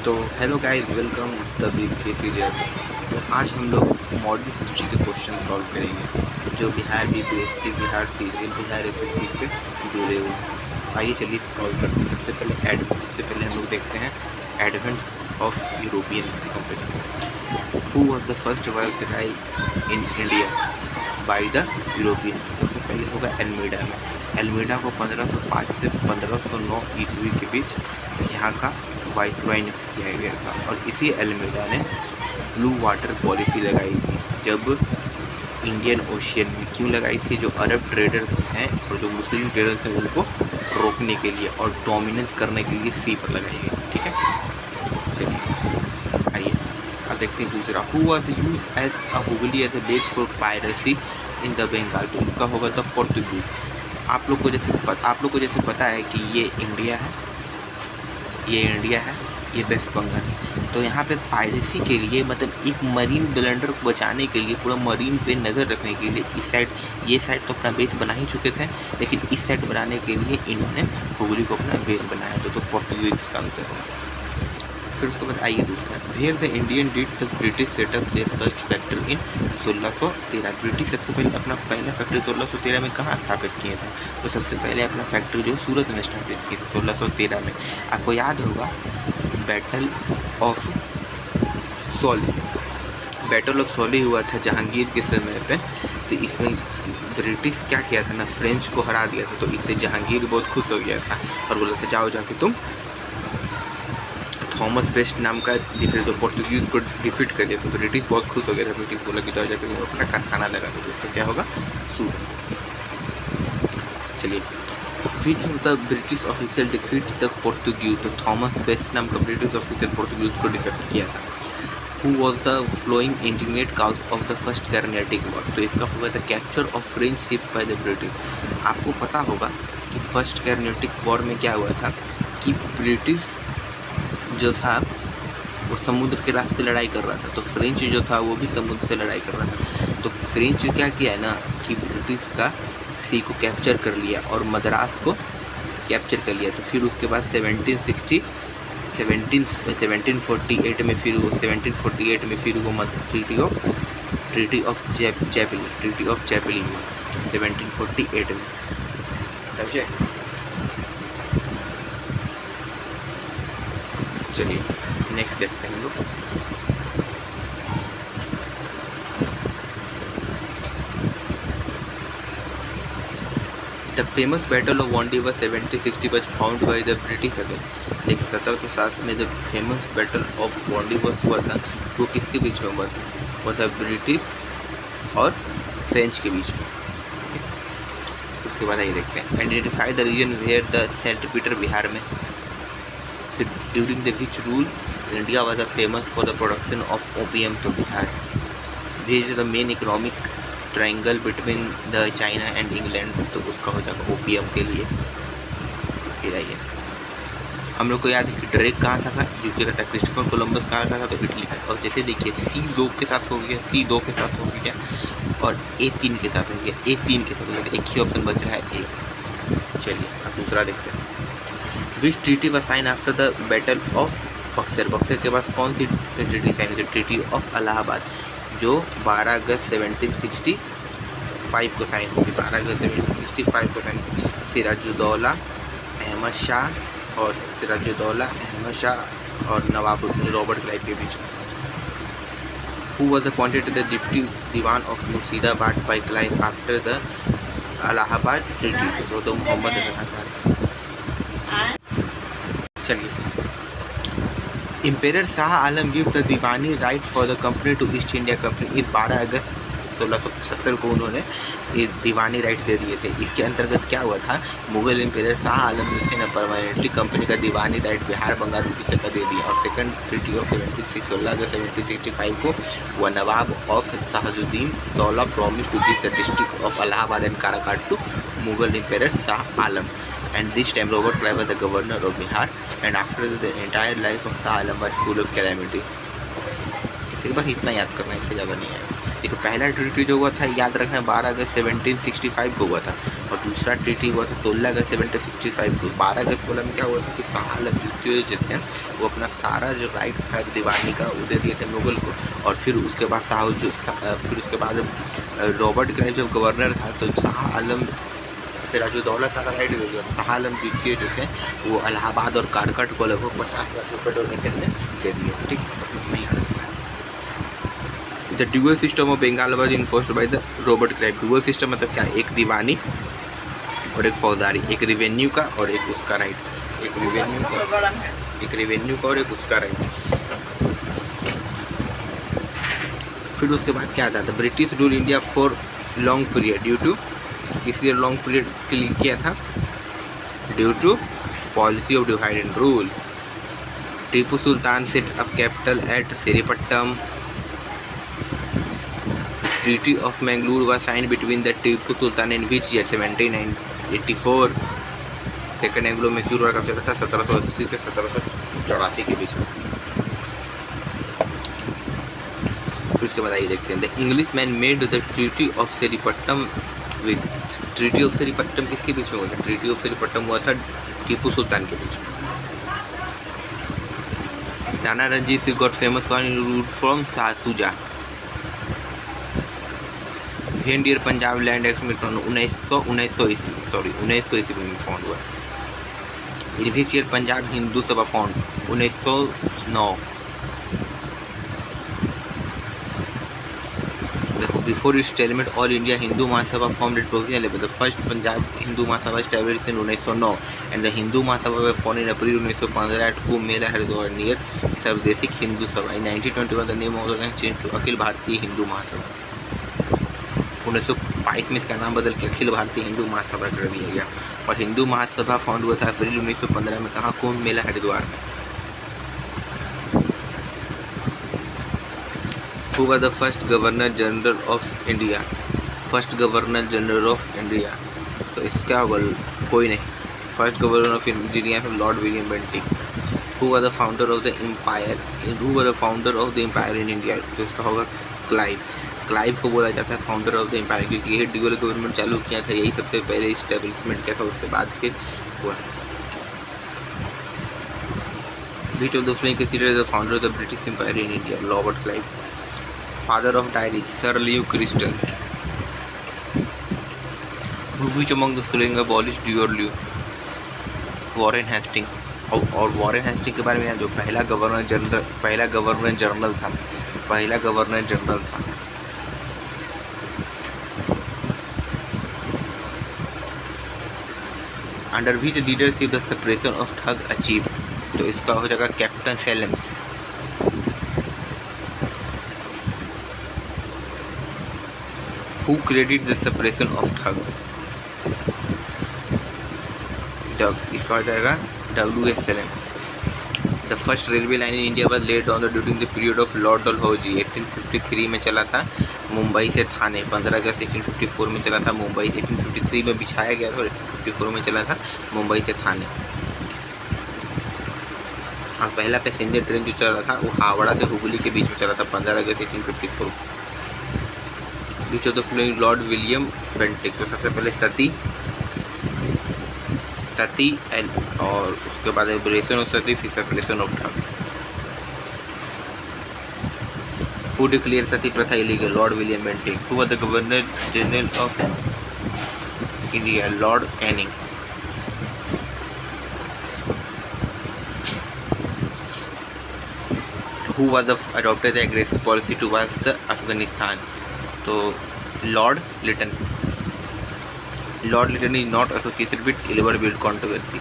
तो hello guys, welcome the big series. तो आज हम लोग मॉडर्न हिस्ट्री के क्वेश्चन सॉल्व करेंगे जो Bihar BPSC, Bihar CGL, Bihar SSC से जुड़े हुए हैं। आइए चलिए सॉल्व करते हैं। सबसे पहले हम लोग देखते हैं advents of European company. Who was the first viceroy in India by the European. सबसे पहले होगा एल्मेडा में। एल्मेडा को 1505 से 1509 ईस्वी के बीच यहाँ का वाइसरॉय नियुक्त किया गया था और इसी एल्मेडा ने ब्लू वाटर पॉलिसी लगाई थी। जब इंडियन ओशियन में क्यों लगाई थी? जो अरब ट्रेडर्स हैं और जो मुस्लिम ट्रेडर्स हैं उनको रोकने के लिए और डोमिनेंस करने के लिए सी पर लगाई गई। ठीक है, चलिए आइए अब देखते हैं दूसरा। Who was use as a Hooghly as a base for piracy in the Bengal. तो इसका होगा द पोर्तुगीज। आप लोग को जैसे पता है कि ये इंडिया है, ये वेस्ट बंगाल है। तो यहाँ पे पायरेसी के लिए, मतलब एक मरीन ब्लंडर को बचाने के लिए, पूरा मरीन पे नज़र रखने के लिए ये साइड तो अपना बेस बना ही चुके थे, लेकिन इस साइड बनाने के लिए इन्होंने हुगली को अपना बेस बनाया। तो पोर्तुगीज का आंसर है। फिर उसके बाद आइए दूसरा, where the Indian did the British set up their first factory in 1613। British सबसे पहले अपना पहला फैक्ट्री 1613 में कहाँ स्थापित किए थे? तो सबसे पहले अपना फैक्ट्री जो सूरत में स्थापित की थी 1613 में। आपको याद होगा बैटल ऑफ सोली। बैटल ऑफ सोली हुआ था जहांगीर के समय पे। तो इसमें ब्रिटिश क्या किया था ना, फ्रेंच को हरा दिया था। तो इससे जहांगीर बहुत खुश हो गया था और बोला था जाओ जाके तुम थॉमस वेस्ट नाम का डिफीट, तो पोर्तुगीज को डिफीट कर दिया। तो ब्रिटिश बहुत खुश हो गया था। ब्रिटिश बोला कि जाओ जाकर मैं अपना कारखाना लगा दो। तो क्या होगा? सूरत। चलिए, विच of the British officer defeat the Portuguese. तो थॉमस वेस्ट नाम का ब्रिटिश ऑफिसर पोर्तुगीज को डिफीट किया था। Who was the following immediate cause of the first Carnatic war. तो इसका होगा the capture of French ship by the British. आपको पता होगा कि फर्स्ट कर्नेटिक वॉर में क्या हुआ था कि ब्रिटिश जो था वो समुद्र के रास्ते लड़ाई कर रहा था, तो फ्रेंच जो था वो भी समुद्र से लड़ाई कर रहा था। तो फ्रेंच क्या किया है ना कि ब्रिटिश का सी को कैप्चर कर लिया और मद्रास को कैप्चर कर लिया। तो फिर उसके बाद 1748 में फिर वो 1748 में फिर वो ट्रीटी ऑफ चैपलिन 1748 में। समझे? चलिए नेक्स्ट देखते हैं हम लोग। द फेमस बैटल ऑफ वांडी 1760 was found by the British again. देखिए 1707 में जब फेमस बैटल ऑफ वांडी हुआ था वो किसके बीच में हुआ था? वो था ब्रिटिश और फ्रेंच के बीच में। उसके बाद आइए देखते हैं, identify the region where the saint Peter. Bihar में। फिर during the which rule India was famous for the production of opium. तो Bihar. Which the main economic triangle between the China and England. तो उसका हो जाएगा ओपीएम के लिए। फिर आइए, हम लोग को याद है कि ड्रेक कहाँ था? यूके का था। क्रिस्टोफर कोलंबस कहाँ का था? तो इटली का। और जैसे देखिए C2 के साथ हो गया, C2 के साथ हो गया और A3 के साथ हो गया, A3 के साथ हो गया। एक ही ऑप्शन बच रहा है A। चलिए अब दूसरा देखते हैं। Which treaty was sign after the battle of Buxar. Buxar के पास कौन सी ट्रीटी साइन हुई? ट्रीटी ऑफ इलाहाबाद, जो 12 अगस्त 1765 को साइन होगी। 12 अगस्त 1765 को साइन। सिराजुद्दौला अहमद शाह और नवाब रॉबर्ट क्लाइव के बीच। Who was appointed the deputy diwan of Murshidabad by Clive after the Allahabad treaty. तो मोहम्मद रजा। चलिए, emperor Shah Alam give the diwani right for the company to East India company. इस 12 अगस्त 1675 को उन्होंने ये दीवानी राइट दे दिए थे। इसके अंतर्गत क्या हुआ था? मुगल इम्पेरर शाह आलम जो थे ना, परमानेंटली कंपनी का दीवानी राइट बिहार, बंगाल, उड़ीसा का दे दिया। और सेकंड ट्रीटी ऑफ 16 अगस्त 1765 को वह Nawab of Shahjuddin Daula promise to give the district of Allahabad and Karakat to Mughal emperor Shah Alam. And this time Robert Clive was the governor of Bihar, and after the entire life of Shah Alam was full of calamity. ठीक, बस इतना याद करना है, इससे ज़्यादा नहीं है। देखो पहला ट्रीटी जो हुआ था याद रखना 12 अगस्त 1765 को हुआ था। और दूसरा ट्रीटी हुआ था 16 अगस्त 1765 को। 12 अगस्त वाला में क्या हुआ था कि शाह आलम द्वितीय जो थे वो अपना सारा जो राइट था दीवानी का वो दे दिए थे मुगल को। और फिर उसके बाद फिर उसके बाद रॉबर्ट क्लाइव जब गवर्नर था तो शाह आलम सिराजुद्दौला सारा राइट दे दिया। शाह आलम द्वितीय जो थे वो इलाहाबाद और कारकट को लगभग 50 लाख रुपये डोनेशन में दे दिए। ठीक है, बस इतना ही याद रखना है। The dual system of Bengal was enforced by the Robert Clive. Dual system मतलब क्या, एक दीवानी और एक फौजदारी, एक रिवेन्यू का और एक उसका राइट, एक रिवेन्यू का और एक उसका राइट। फिर उसके बाद क्या आता था, British rule India for long period due to, किस लिए लॉन्ग पीरियड के लिए किया था, due to policy of divide and rule. Tipu Sultan set up capital at Seringapatam. Treaty of Mangalore was signed between the Tipu Sultan in which year, 1784। Second Anglo Mysore war कब चला था, 1780 से 1784 के बीच में। फिर उसके बाद आइए देखते हैं, the English man made the treaty of Seringapatam with. Treaty of Seringapatam किसके बीच में हुआ था, ट्रीटी ऑफ सेरीपट्टम हुआ था टीपू सुल्तान के बीच में। Rana Ranjit Singh got famous from सासूजा। भेंडियर पंजाब लैंड एक्ट में 1900 ईस्वी में फाउंड हुआ। इन्विशियर पंजाब हिंदू सभा फाउंड 1909। देखो, before its settlement all India Hindu Mahasabha formed at provisional level. The first Punjab Hindu Mahasabha established in 1909 and the Hindu Mahasabha were formed in April 1915 at Kumbh Mela, Haridwar near Sarvadeshik Hindu Sabha. In 1921 the name of the organization changed to Akhil Bharatiya Hindu Mahasabha. 1922 में इसका नाम बदल के अखिल भारतीय हिंदू महासभा कर दिया गया। और Hindu Mahasabha found हुआ था अप्रैल 1915 में, कहाँ, कुंभ मेला हरिद्वार में। Who was the first governor general of India, first governor general of India, तो इसका कोई नहीं, first governor of India Lord William Bentinck. Who was the founder of the empire, who was the founder of the empire in India, तो इसका होगा Clive. Clive को बोला जाता है फाउंडर ऑफ द एम्पायर, क्योंकि ये ड्यूअल गवर्नमेंट चालू किया था, यही सबसे पहले इस्टेब्लिशमेंट किया था, उसके बाद फिर हुआ। Which of the following considered the founder of the British Empire in India, Robert Clive। Father of diaries, Sir Leo Crystal। Which among the following abolished dual, Warren Hasting. और वॉरेन हेस्टिंग के बारे में जो पहला governor general था। Under which leadership the separation of thug achieve, तो इसका हो जाएगा captain Sleemans. Who credit the separation of thugs, इसका हो जाएगा W.S. Sleeman. The first railway line in India was laid on during the period of Lord Dalhousie. 1853 में चला था मुंबई से थाने। 15 अगस्त 1854 में चला था मुंबई, 1853 में बिछाया गया था और 1854 में चला था मुंबई से थाने। और पहला पैसेंजर ट्रेन जो चला था वो हावड़ा से हुगली के बीच में चला था 15 अगस्त 1854। Which of the following Lord William Bentinck, तो सबसे पहले सती एंड और उसके बाद एब्रेशन ऑफ सती, फिर separation of thug. Who declare sati प्रथा illegal, Lord William Bentinck. Who was the governor general of India, Lord Canning. Who was the adopted the aggressive policy towards the Afghanistan, तो Lord Lytton. Lord Lytton is not associated with Ilverbid controversy.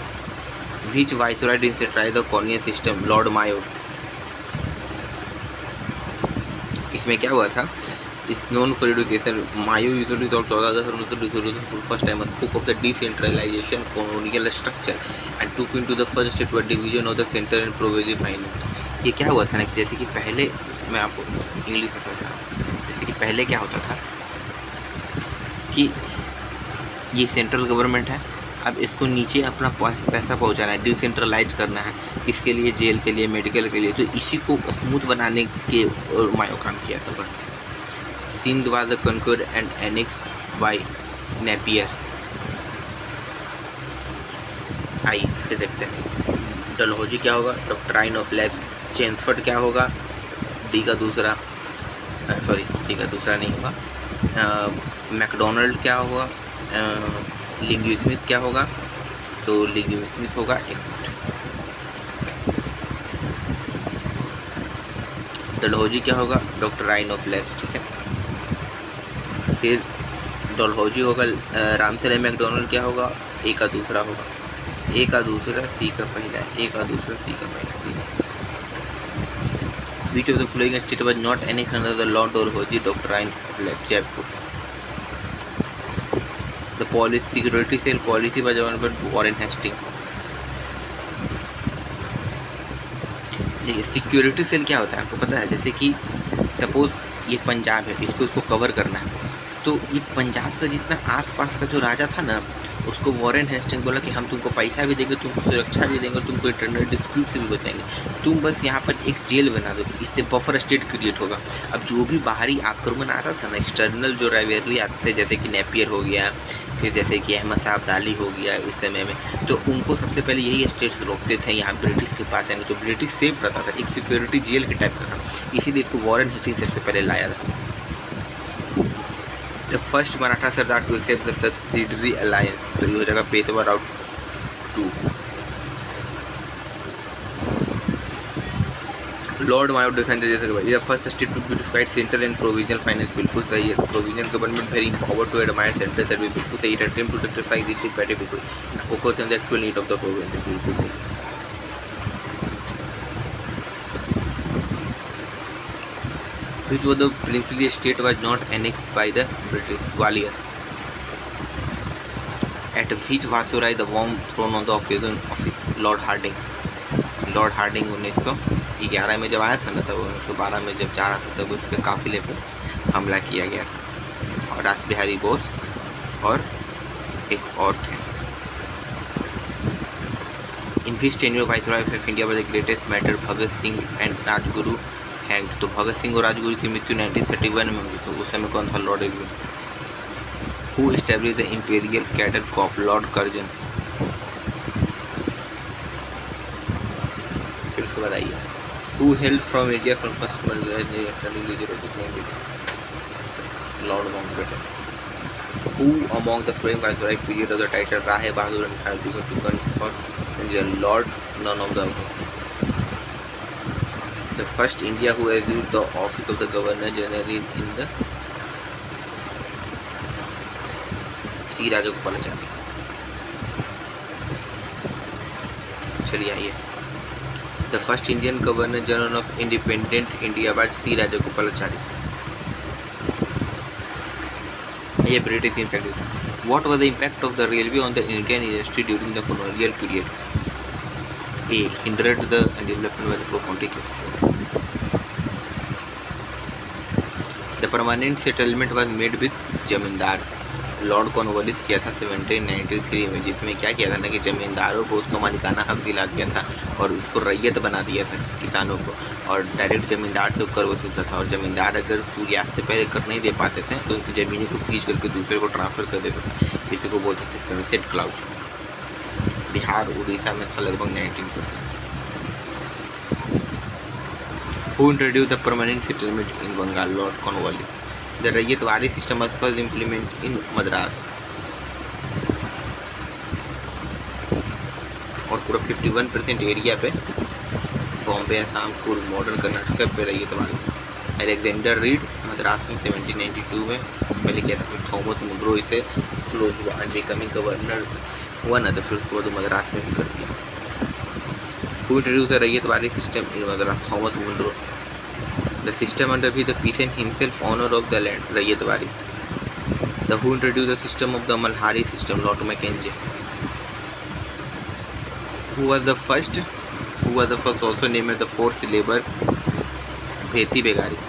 Which viceroy decentralized the colonial system, Lord Mayo। इसमें क्या हुआ था, is known for education Mayo unit और 14 अगस्त 1922 first time spoke of the decentralisation colonial structure and took into the first state division of the centre and progressive finance. ये क्या हुआ था ना कि जैसे कि पहले, मैं आपको इंग्लिश में समझा, जैसे कि पहले क्या होता था कि ये सेंट्रल गवर्नमेंट है, अब इसको नीचे अपना पैसा पहुंचाना है, डिसेंट्रलाइज करना है, इसके लिए जेल के लिए, मेडिकल के लिए, तो इसी को स्मूथ बनाने के मायो काम किया था। Sindh was conquered and annex by Napier. आई फिर देखते हैं। डलहौजी क्या होगा, डॉक्ट्राइन ऑफ लैब्स। चेम्सफोर्ड क्या होगा, डी का दूसरा, सॉरी डी का दूसरा नहीं होगा। मैकडोनल्ड क्या होगा, लिंग्विस्मिथ क्या होगा, तो लिंग्विस्मिथ होगा। डलहौजी क्या होगा, डॉक्ट्राइन ऑफ लैब्स, ठीक है। फिर डलहौजी होगा, रामसरे मैकडोनल्ड क्या होगा, ए का दूसरा होगा, ए का दूसरा सी का पहला, ए का दूसरा सी का पहला। Which of the following state was not annexed under the Lord Dalhousie Doctrine of Jaipur? The police security cell policy was governed by Warren Hastings. देखिए सिक्योरिटी सेल क्या होता है आपको पता है, जैसे कि सपोज ये पंजाब है, इसको कवर करना है, तो ये पंजाब का जितना आसपास का जो राजा था ना, उसको वॉरेन हेस्टिंग बोला कि हम तुमको पैसा भी देंगे, तुमको सुरक्षा भी देंगे, तुमको इंटरनल डिस्प्यूट से भी बचाएंगे, तुम बस यहाँ पर एक जेल बना दो, इससे बफर स्टेट क्रिएट होगा। अब जो भी बाहरी आक्रमण आता था ना, एक्सटर्नल जो राइवलरी आते थे, जैसे कि नेपियर हो गया, फिर जैसे कि अहमद साहब दाली हो गया इस समय में, तो उनको सबसे पहले यही स्टेट्स रोकते थे यहाँ ब्रिटिश के पास आने, तो ब्रिटिश सेफ रहता था, एक सिक्योरिटी जेल के टाइप का था, इसीलिए इसको वॉरेन हेस्टिंग सबसे पहले लाया था। The first Maratha sardar to accept the subsidiary alliance, तो ये हो जाएगा Peshwa Rao 2। Lord Mayo descender जैसे कि first state to beautified central and provisional finance, बिल्कुल सही है। Provisional government very power to admire central service, बिल्कुल सही है। Attempt to rectify the defect people, it focus on the actual need of the province, बिल्कुल सही। Which was the princely state was not annexed by the British? Gwalior. At which Viceroy the warm throne on the occasion of his Lord Harding? Lord Harding 1911 में जब आया था ना, तब 1912 में जब जा रहा था तब उसके काफिले पर हमला किया गया था, और रास बिहारी बोस और एक और थे। In which tenure viceroy of India was the greatest matter Bhagat Singh and Rajguru hang, तो भगत सिंह और राजगुरु की मृत्यु 1931 में हुई, तो उस समय कौन था, Lord Irwin. Who establish the imperial cadre corp, Lord Curzon. फिर उसके बाद आइए, who held from India from first Lord Mountbatten. Who among the frame viceroy period of the title Rai Bahadur and Khalsa to confer India, Lord none of the The first India who assumed the office of the Governor General in the C. Rajagopalachari। चलिए आइए, The first Indian Governor General of Independent India was C. Rajagopalachari। ये British impact. What was the impact of the railway on the Indian industry during the colonial period? A. Hindered the development by the profoundly। The permanent settlement was made with जमींदार, Lord Cornwallis किया था 1793 में, जिसमें क्या किया था ना कि जमींदारों को उसका मालिकाना हक दिला दिया था और उसको रैयत बना दिया था किसानों को, और डायरेक्ट जमींदार से कर वसूलता था, और जमींदार अगर सूर्यास्त से पहले कर नहीं दे पाते थे तो उनकी ज़मीनों को सीज करके दूसरे को ट्रांसफ़र कर देता था, इसी को बोलते थे सनसेट क्लाउज। बिहार उड़ीसा में था लगभग 19%। Who introduced the permanent settlement in Bengal? Lord Cornwallis। The ryotwari system was first implemented in Madras, और पूरा 51% एरिया पे बॉम्बे, असम, पूर्व मॉडर्न कर्नाटक सब पे रैयतवारी। अलेक्जेंडर रीड मद्रास में 1792 में पहले किया था, फिर थॉमस मुनरो इसे क्लोज हुआ एंड बिकमिंग गवर्नर हुआ ना, तो फिर उसके बाद मद्रास में भी कर दिया। Who introduced the ryotwari system in Madras? Thomas Munro। The system under which the peasant himself owner of the land, ryotwari. The who introduced the system of the Malhari system? Lord Mackenzie। Who was the first also named as the forced labor? Bheti Begari।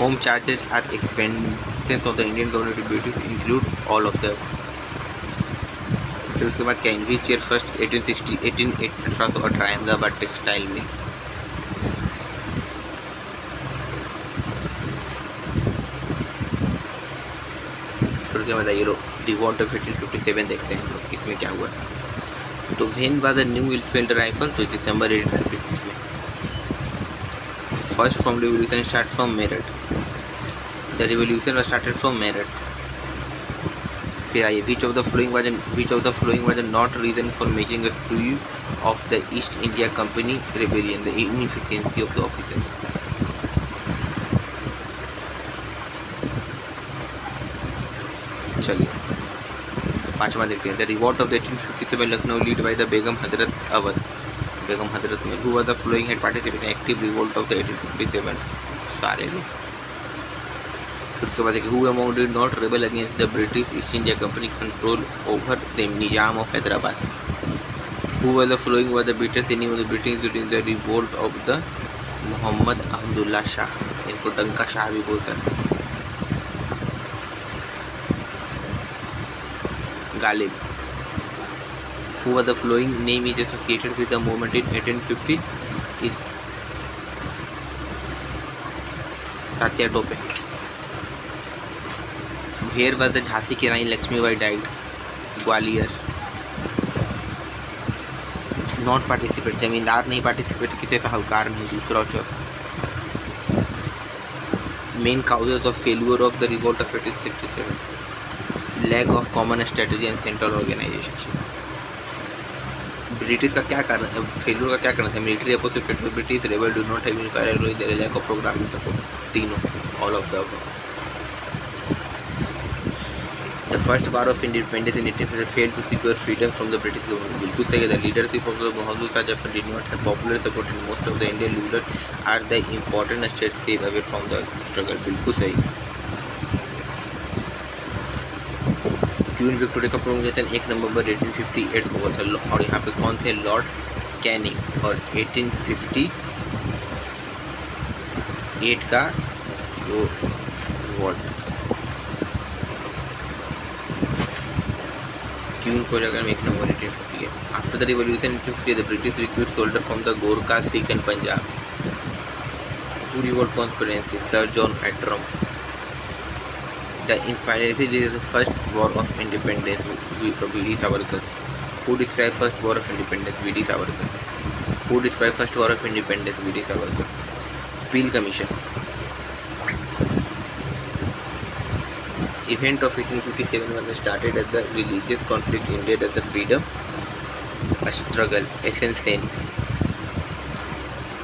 Home charges are expenses of the Indian government duties include all of them। फिर उसके बाद कैनवी chair first 1818 Ahmedabad textile में। फिर उसके बाद आइए revolt of 1857 देखते हैं हम लोग, इसमें क्या हुआ था। तो when was the new Enfield rifle, तो दिसंबर 1856 में। First from revolution start from Meerut, the revolution started from Meerut. फिर आइए, which of the following was not reason for making a screw of the East India company rebellion, the inefficiency of the officer. चलिए पांचवा देखते हैं, the revolt of 1857 Lucknow lead by the Begum Hazrat Awadh, Begum Hazrat में। Who was the flowing had participated in active revolt of the 1857, सारे लोग। फिर उसके बाद who among did not rebel against the British East India company control over the Nizam of Hyderabad. Who was the following was the bitterest enemy of the British during the revolt of the Mohammad Ahmadullah Shah, इनको डंका शाह भी बोलते हैं। Ghalib. Who was the following name is associated with the movement in 1850 is Tatya Tope. Where was the Jhansi की Rani Lakshmibai died? Gwalior. Not participate, zamindar नहीं participate, किसी साहूकार नहीं, दूसरा चौथा। Main causes of failure of the revolt of 1867, lack of common strategy and central organisation. British का क्या कारण है, फेल्यूर का क्या कारण है? Military opposite, British rebel do not have unified, there lack of programming support, तीनों, all of the above. The first war of independence in 1857 failed to secure freedom from the British government, बिल्कुल सही है। The leadership of the Bahadur Shah Zafar did not have popular support in most of the Indian rulers are the important state save away from the struggle, बिल्कुल सही। Queen Victoria का promotion 1 नवंबर 1858 को हुआ था, और यहाँ पे कौन थे? Lord Canning. और 1858 का जो रिवॉल्ट क्वीन को जगह 1 नवंबर 1858। After the revolution 1850 the British recruit soldier from the Gorkha, Sikh and Punjab. To revolt conspiracy, sir John Hatram. The inspiration is the first war of independence, V.D. Savarkar. Who described first war of independence? V.D. Savarkar. Who described first war of independence? V.D. Savarkar. Peel Commission. Event of 1857 was started as the religious conflict ended as the freedom struggle. S.N. Sen.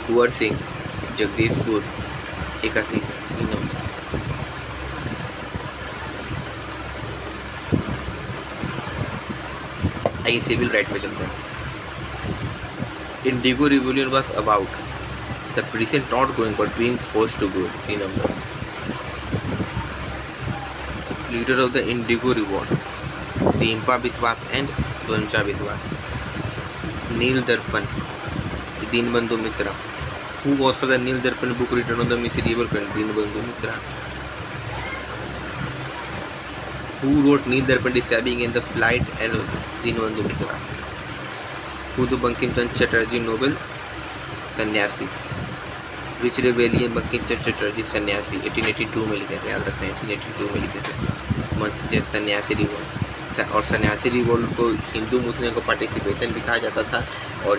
Kuwar Singh. Jagdishpur. 31 number. आइए civil right पे चलते हैं। Indigo revolution was about the present not going but being forced to go, 3 number. Leader of the indigo revolt, Deepa Biswas and द्वंचा Biswas. Neel Darpan, Dinabandhu Mitra. Who author the Neel Darpan book written on the miserable pain? Dinabandhu Mitra. Who wrote Neel Darpan describing in the flight and Dinabandhu Mitra? Who the Bankim Chand Chatterjee Nobel सन्यासी। Which rebellion Bankim Chand Chatterjee सन्यासी 1882 में लिखे थे, याद रखना 1882 में लिखे थे। जब सन्यासी रिवोल्ट, और सन्यासी रिवोल्ट को हिंदू मुस्लिम को पार्टिसिपेशन भी कहा जाता था, और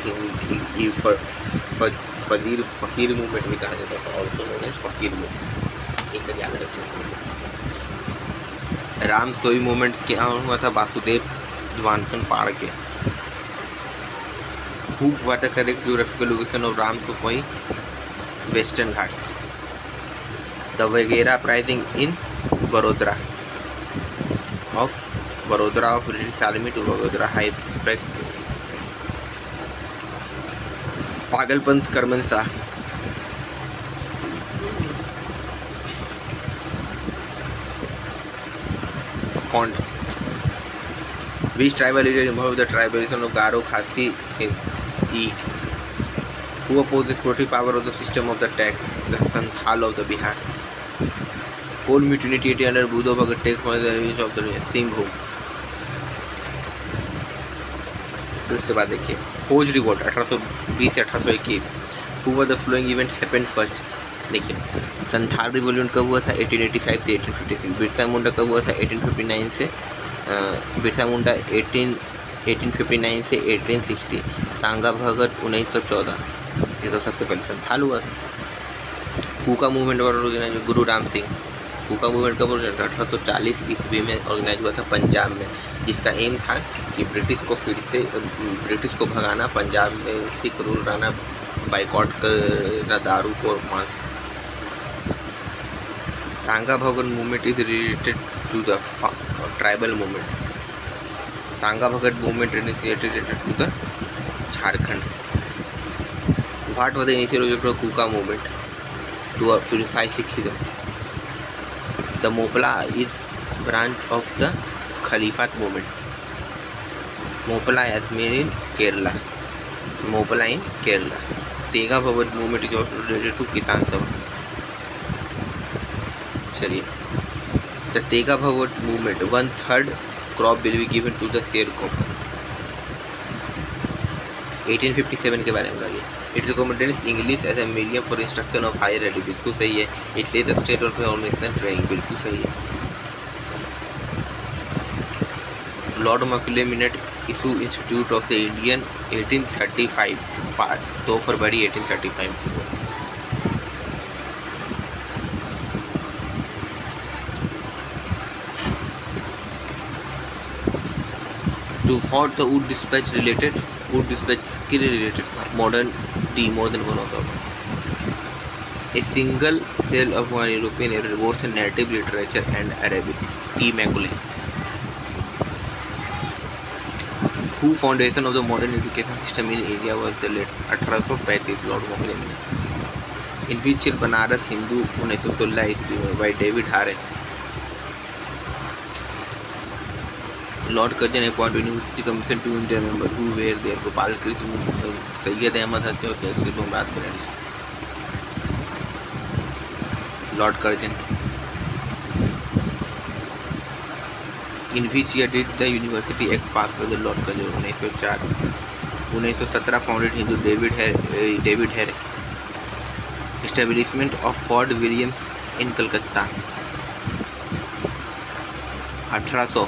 फकीर मूवमेंट भी कहा जाता था, और फकीर मूवमेंट, ये सब याद रखना। राम सोई मूवमेंट क्या हुआ था? वासुदेव जवानपन पाड़ के। Who what the correct geographical location of Ram सोई? वेस्टर्न घाट्स। द वगैरह prizing in Vadodara of British army to Vadodara हाईप्लेक्स। Pagalpanth Karman Shah. Pond. Which tribal leader involved the tribalism of Garo, Khasi, E? Who opposed the exploitative power of the system of the tax? The Santhal of the Bihar. Coal mutiny under Budo Bhagat takes for the revenge of the Simbhu. फिर उसके बाद देखिए खोज revolt 1820 से 1821। Who was the following event happened first? देखिए Santhal revolution कब हुआ था? 1885 से 1856। बिरसा मुंडा कब हुआ था? 1859 से। बिरसा मुंडा 18 1859 से 1860, तांगा भगत 1914, ये तो सबसे पहले संथाल हुआ था। कूका मूवमेंट ऑर्गेनाइज गुरु राम सिंह, कूका मूवमेंट कब 1840 ईस्वी में ऑर्गेनाइज हुआ था पंजाब में, जिसका एम था कि ब्रिटिश को फिर से ब्रिटिश को भगाना, पंजाब में सिख रूल रहना, बाइकआउट करना दारू को मांस। Tanga Bhagat movement is related to the tribal movement, Tanga Bhagat movement initiated to the Jharkhand. What was the initial objective of Kuka movement? To purify Sikhism. The Moplah is branch of the Khalifat movement. Mopala as made in Kerala. Mopala in Kerala. Tega Bhavat movement is also related to Kisan Sabha. चलिए, the Tega Bhavat movement 1/3 crop will be given to the sharecropper. 1857 के बारे में बताइए। It recommends English as a medium for instruction of higher education, बिल्कुल सही है। It laid the state of organization training, बिल्कुल सही है। Lord Macaulay minute issue institute of the Indian 1835, 2 फरवरी 1835। To what the wood dispatch related, wood dispatch किसके related था? Modern T, more than one of the a single cell of one European both native literature and Arabic. T Macaulay. Who foundation of the modern education system in India was the late 1835, Lord Macaulay minute. In which Banaras Hindu 1916 ईस्वी में by David Hare. Lord Curzon appoint university commission to India member who were there. Gopal Krishna, Syed Ahmad Hasan और Syed Mumtaz Banerjee. Lord Curzon. In which year did the university act pass by the Lord Curzon? 1904। 1917 founded Hindu David Hare. Establishment of Fort Williams in Calcutta. 1800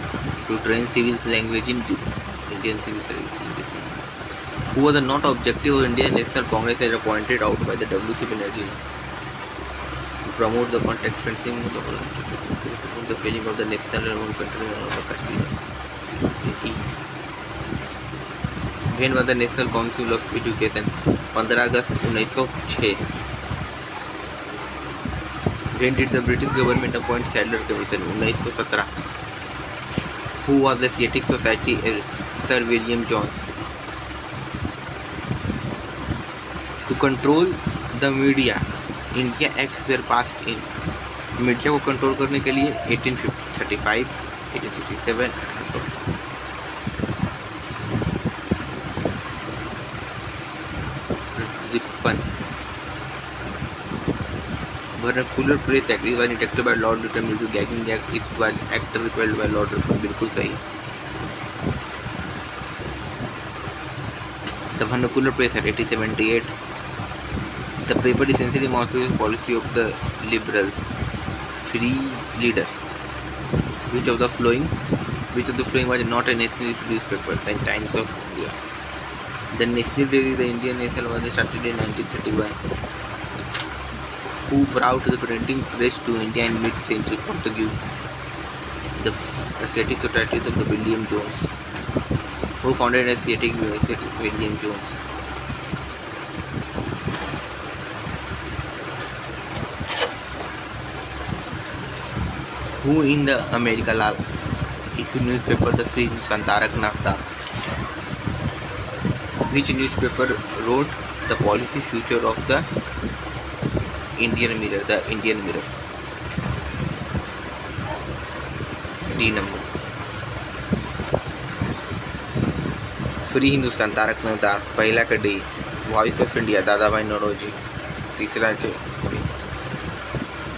to train civil language in Indian civil service. Who was the not objective of Indian national Congress as appointed out by the WC Banerjee to promote the contact fencing the feeling of the national and country of the country. When was the National Council of Education? 15 August 1906। When did the British government appoint Sadler Commission? 1917। Who was the Asiatic Society? Sir William Jones. To control the media, India acts were passed in. Media को control करने के लिए 1835, 1867, 1853। Vernacular press act is enacted by Lord Lytton to gagging act, it was act repealed by Lord Lytton, बिल्कुल सही। The vernacular press act 1878। The paper essentially marks the policy of the liberals. Free leader. Which of the following was not a nationalist newspaper? The Times of India. The National Daily, the Indian Nation, was started in 1931. Who brought the printing press to India in mid-century? Portuguese. The Asiatic Societies of the William Jones. Who founded Asiatic William Jones? Who in the America Lal issued newspaper the Free Hindustan? Tarak Nath. Which newspaper wrote the policy future of the Indian Mirror? The Indian Mirror. D number. Free Hindustan Tarak Nath Das. पहला का D. Voice of India दादा भाई नौरोजी। तीसरा के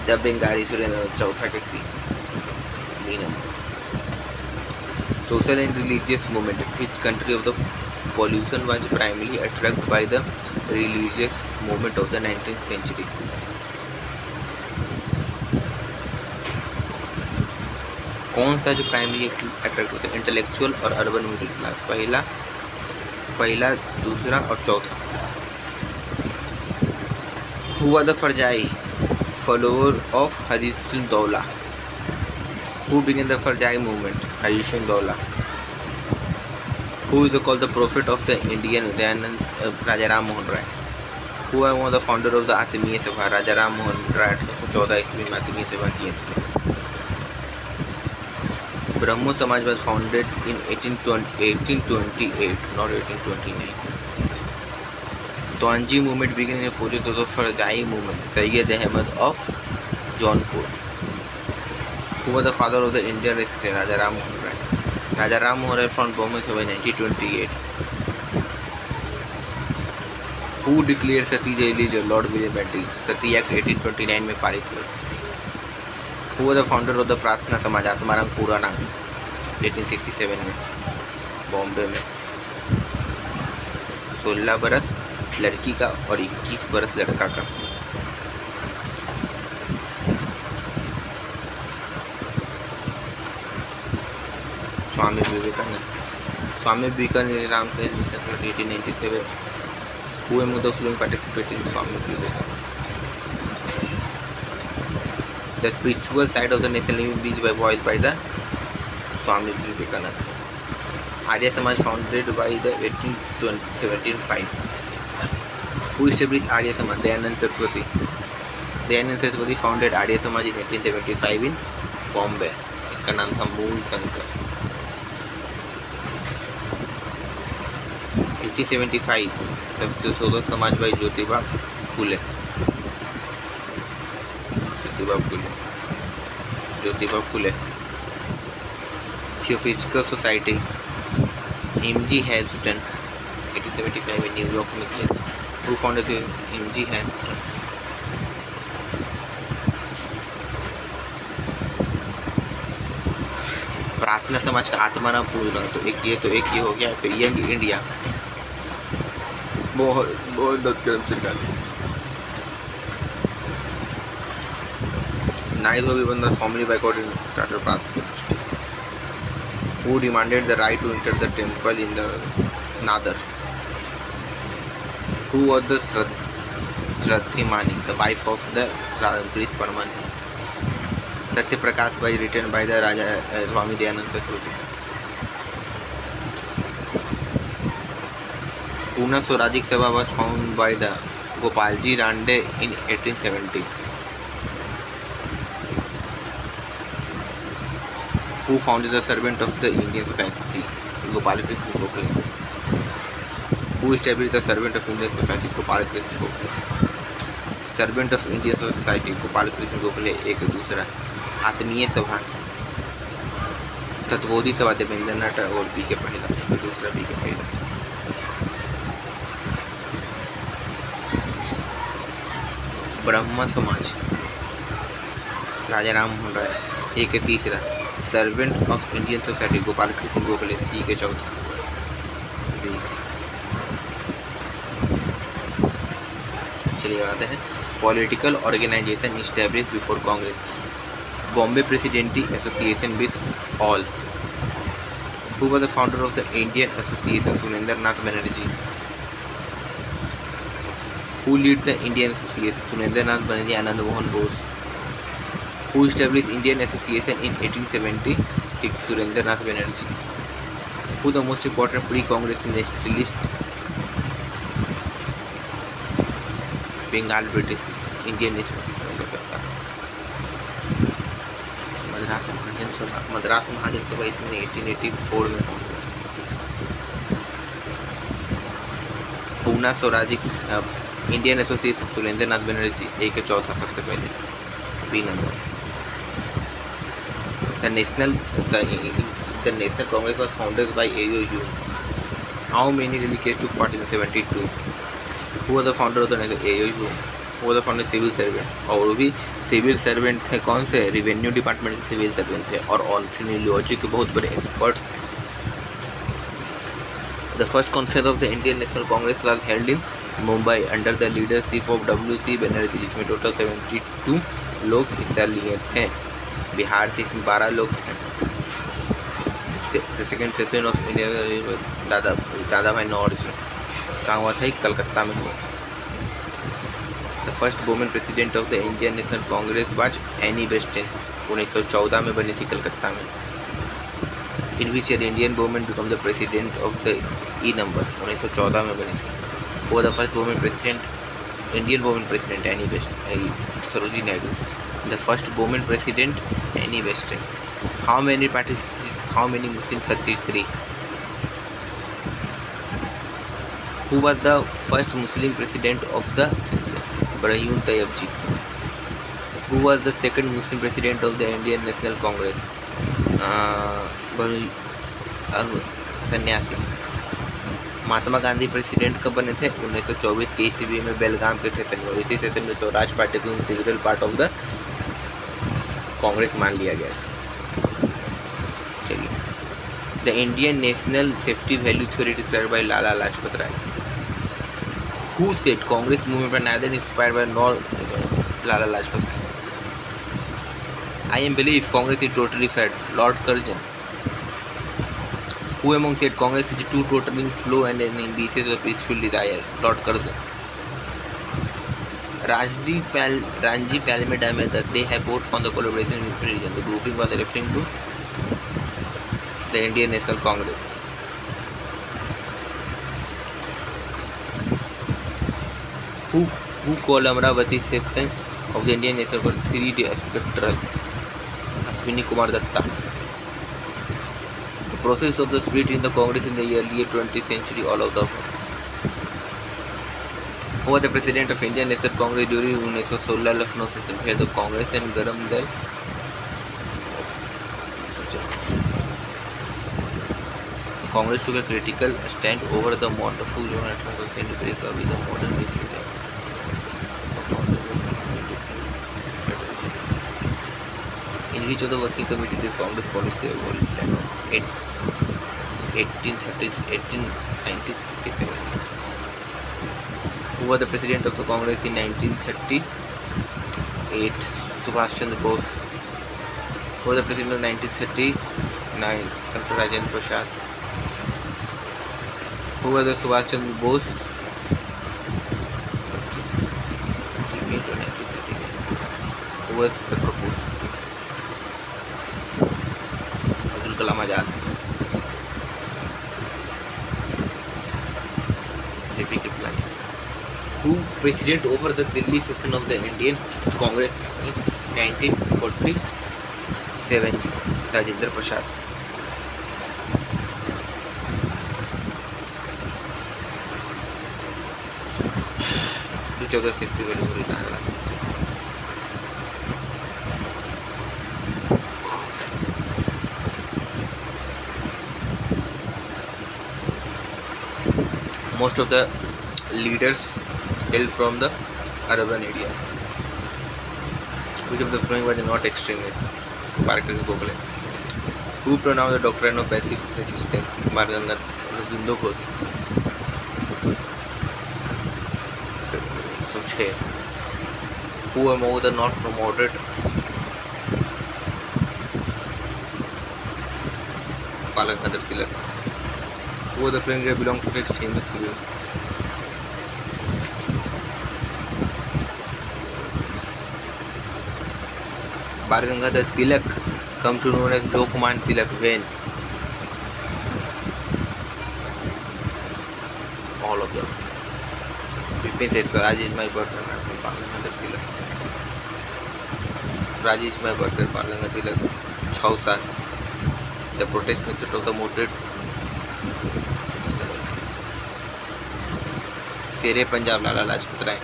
the Bengali Surendra. चौथा के सी। Social and religious movement. Which country of the pollution was primarily attracted by the religious movement of the 19th century? कौन सा जो प्राइमरी अट्रैक्ट होता है, इंटेलेक्चुअल और अर्बन मिडिल क्लास, पहला दूसरा और चौथा। हुआ the Faraizi follower of Harishuddaula, who began the Faraizi movement, Harishuddaula. Who is called the prophet of the Indian Dayanand, Raja Ram Mohan Roy. Who are one the founder of the Atmiya Sabha, राजा राम मोहन राय 1814 ईस्वी में आत्मीय सभा किए थे। ब्रह्मो समाज was founded in 1828, not 1829. Twanji movement began in opposite of the Farzai movement, Sayyid Ahmad of Jaunpur. Who was the father of the Indian Resistance, Raja Ram Mohan Rai. Raja Ram Mohan Rai founded Bombay Sabha in 1928. Who declared Sati illegal, Lord William Bentinck, Sati Act 1829 में पारित हुआ। Who was the founder of the प्रार्थना समाज, आत्माराम खुराना, 1867 में बॉम्बे में। 16 बरस लड़की का और 21 बरस लड़का का। Swami Vivekananda Ramakrishna mission 1897। Who among the following participated in Swami Vivekananda? The spiritual side of the nation living beach by voice by the Swami Vivekananda. Arya Samaj founded by the 1705. Who established Arya Samaj? Dayanand Saraswati. Dayanand Saraswati founded Arya Samaj in 1875 in Bombay. इसका नाम था मूल Shankar. 1875 Satyashodhak Samaj by Jyotiba Phule. Theosophical society M.G. Hamilton 1875 में New York में किया। Who founded M.G. Hamilton? प्रार्थना समाज का आत्माराम पूर्ण, तो एक ये हो गया। फिर यंग इंडिया बहुत Karamchand Gandhi. Neither will be formally boycotted in Charter Path. Who demanded the right to enter the temple in the Nadar? Who was the Shraddhimani, the wife of the priest Parmani? Satya Prakash by written by the Raja Swami Dayananda Saraswati. Pune Swarajik Sabha was founded by the Gopalji Rande in 1870. Who founded the Servant of the Indian Society? Gopal Krishna Gokhale. Who established the Servant of Indian Society? Gopal Krishna Gokhale. Servant of Indian Society Gopal Krishna Gokhale एक दूसरा। आत्मीय सभा तत्वोदी सभा Debendranath Tagore B के पहला, दूसरा B के पहला। ब्रह्मा समाज राजा राम मोहन राय ए के तीसरा। Servant of Indian society Gopal Krishna Gokhale C के चौथा। चलिए आते हैं political organisation establish before Congress. Bombay presidency association with all. Who was the founder of the Indian association? Surendra Nath Banerjee. Who lead the Indian Association? Surendra Nath Banerjee, Anand Mohan Bose. Who established Indian Association in 1876? Surendra Nath Banerjee. Who the most important pre-Congress nationalist? Bengal British Indian Madras Mahajan Sabha इसमें 1884 में। पूना स्वराजिक Indian association Surendra Nath Banerjee A के चौथा सबसे पहले B number. The National Congress was founded by AOU. How many delegates took part in 72? Who was the founder of the AOU? Who was the founder? Civil servant. और वो भी civil servant थे कौन से? रेवेन्यू डिपार्टमेंट के civil servant थे और ऑर्थोलॉजी के बहुत बड़े एक्सपर्ट थे। The first conference of the Indian national Congress was held in Mumbai under the leadership of WC Banerjee, जिसमें टोटल 72 लोग हिस्सा लिए थे। बिहार से इसमें 12 लोग थे। The second session of India दादा भाई नौरोजी कहाँ हुआ था? कलकत्ता में हुआ था। The first women president of the Indian national Congress was Annie Besant, 1914 में बनी थी कलकत्ता में। In which year Indian women become the president of the E number, 1914 में बनी थी। वो the first women president, Indian women president Annie Besant Sarojini Naidu. The first women president Annie Besant. How many Muslim? 33. Who was the first Muslim president of the Ibrahim Tayyib? Who was the second Muslim president of the Indian National Congress? सन्यासी। Mahatma Gandhi president कब बने थे? 1924 के ईस्वी में बेलगाम के session में। इसी सेशन में स्वराज पार्टी को integral part of the Congress मान लिया गया। चलिए, the Indian national safety value theory described by Lala Lajpat Rai. Who said Congress movement पर neither inspired by nor Lala Lajpat Rai? I am believe Congress is totally fed, Lord Curzon. Who among said Congress is too tottering slow and an ambitious of peaceful desire? Lord Curzon. Ranji Palme Ahmed that they have voted for the collaboration with religion. The grouping was referring to the Indian National Congress. Who called Amravati section of the Indian National Congress 3D spectral? Ashwini Kumar Datta. The process of the split in the Congress in the early 20th century, all of the who was the president of Indian National Congress during 1916 Lucknow session where the Congress and Garam Dal Congress took a critical stand over the wonderful and break up with the modern military. In which of the working committee did Congress policy evolve in 1937? Who was the president of the Congress in 1938? Subhash Chandra Bose. Who was the president of 1939? Dr. Rajendra Prasad. Who was the Subhash Chandra Bose? Who was the proposed? Abdul Kalam Azad. Who president over the Delhi session of the Indian Congress in 1947? Rajendra Prasad. Which of the safety values will Lala Lajpat Rai? Most of the leaders hail from the urban area. Which of the following were not extremists? Parker Gokhale. Who pronounced the doctrine of basic resistance? Marganga Aurobindo Ghosh. Who among the not promoted Balagandar Tilak? Who the following belong to the extremist view? Balagandar Tilak come to known as Lokman Tilak when? All of them. Bipin said Swaraj is my birth and Balagandar Tilak. Swaraj is my birth and Balagandar Tilak. Chausa. The protest method of the moted Sere Punjab Lala Lajpat Rai.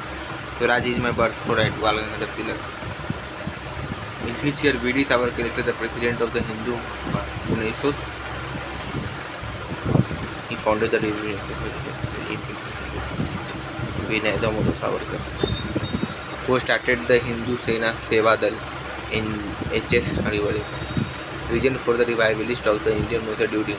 Swaraj is my birth for right Balagandar Tilak. In which year V.D. Savarkar elected the president of the Hindu Union? He founded the Vinay Damodar Savarkar. Who started the Hindu Sena Seva Dal in H.S. Hariwale? Reason for the revivalist of the Indian Muslim duty.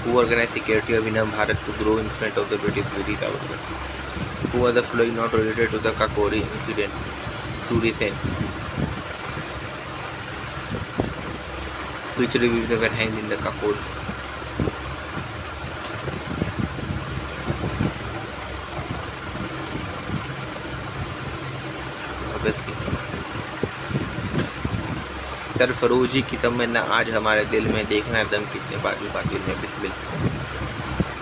Who organized security of Vinam Bharat to grow in front of the British outlet? Who are the following not related to the Kakori incident? Suri Sen. Which reviews were hanged in the Kakori? Bhagat Singh. सरफरोशी की तमन्ना आज हमारे दिल में, देखना दम कितने बाजू बाजू में बिस्मिल।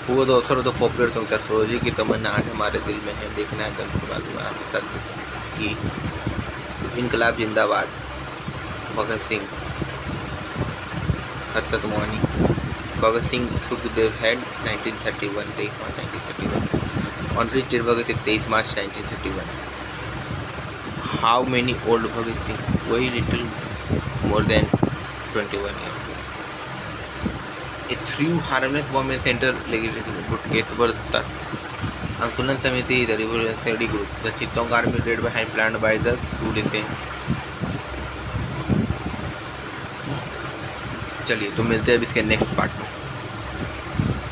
वो तो author of the popular song सरफरोशी की तमन्ना आज हमारे दिल में है, देखना दम के बाजू में। इनकलाब जिंदाबाद, Bhagat Singh. Harshad Mohani. Bhagat Singh Sukhdev head 1931, 23 March 1931। On which date Bhagat Singh? 23 March 1931। How many old Bhagat Singh? वही little more than 21 years. A through harmless bomb and center legislative good case for that. Ansulan Samiti, the revolutionary group, the Chittagong army led behind planned by the Sudese. चलिए तो मिलते हैं अब इसके next part में।